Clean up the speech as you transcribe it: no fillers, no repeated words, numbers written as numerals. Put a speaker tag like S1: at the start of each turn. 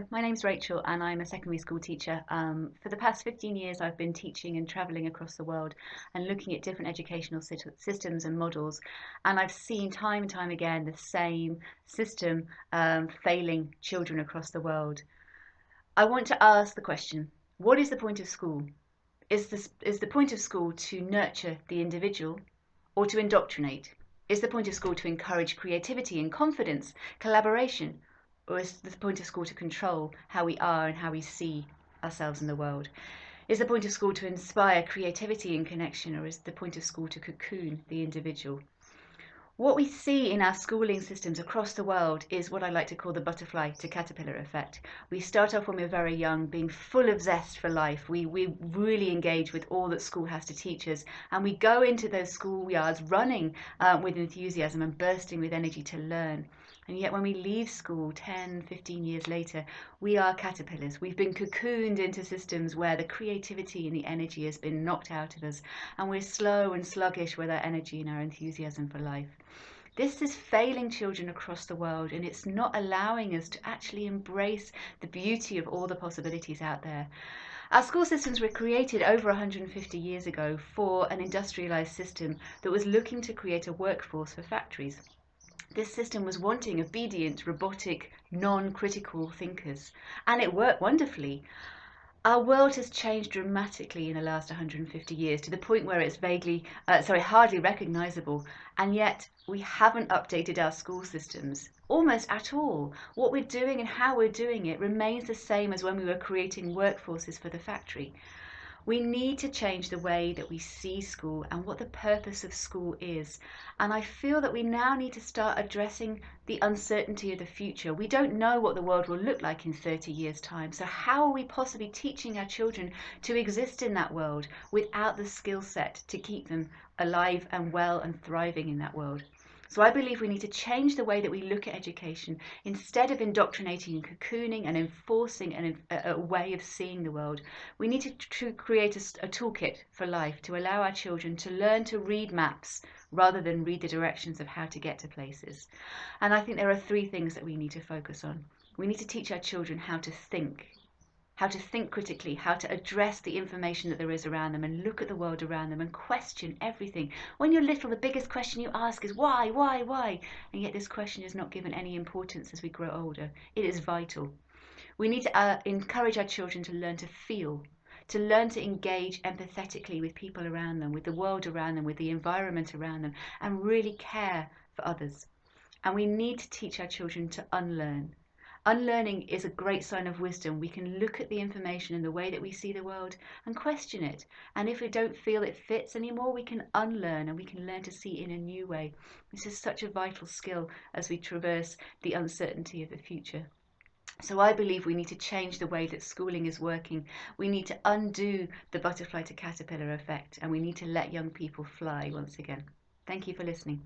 S1: my name's Rachel and I'm a secondary school teacher. For the past 15 years, I've been teaching and travelling across the world and looking at different educational systems and models. And I've seen time and time again the same system failing children across the world. I want to ask the question, what is the point of school? Is the point of school to nurture the individual or to indoctrinate? Is the point of school to encourage creativity and confidence, collaboration? Or is the point of school to control how we are and how we see ourselves in the world? Is the point of school to inspire creativity and connection, or is the point of school to cocoon the individual? What we see in our schooling systems across the world is what I like to call the butterfly to caterpillar effect. We start off when we're very young, being full of zest for life. We really engage with all that school has to teach us, and we go into those schoolyards running with enthusiasm and bursting with energy to learn. And yet when we leave school 10, 15 years later, we are caterpillars. We've been cocooned into systems where the creativity and the energy has been knocked out of us, and we're slow and sluggish with our energy and our enthusiasm for life. This is failing children across the world, and it's not allowing us to actually embrace the beauty of all the possibilities out there. Our school systems were created over 150 years ago for an industrialized system that was looking to create a workforce for factories. This system was wanting obedient, robotic, non-critical thinkers, and it worked wonderfully. Our world has changed dramatically in the last 150 years to the point where it's hardly recognizable, and yet we haven't updated our school systems almost at all. What we're doing and how we're doing it remains the same as when we were creating workforces for the factory. We need to change the way that we see school and what the purpose of school is. And I feel that we now need to start addressing the uncertainty of the future. We don't know what the world will look like in 30 years' time. So how are we possibly teaching our children to exist in that world without the skill set to keep them alive and well and thriving in that world? So I believe we need to change the way that we look at education. Instead of indoctrinating and cocooning and enforcing a way of seeing the world, we need to create a toolkit for life to allow our children to learn to read maps rather than read the directions of how to get to places. And I think there are three things that we need to focus on. We need to teach our children how to think critically, how to address the information that there is around them and look at the world around them and question everything. When you're little, the biggest question you ask is why, why? And yet this question is not given any importance as we grow older. It is vital. We need to encourage our children to learn to feel, to learn to engage empathetically with people around them, with the world around them, with the environment around them, and really care for others. And we need to teach our children to unlearn. Unlearning is a great sign of wisdom. We can look at the information in the way that we see the world and question it. And if we don't feel it fits anymore, we can unlearn and we can learn to see in a new way. This is such a vital skill as we traverse the uncertainty of the future. So I believe we need to change the way that schooling is working. We need to undo the butterfly to caterpillar effect, and we need to let young people fly once again. Thank you for listening.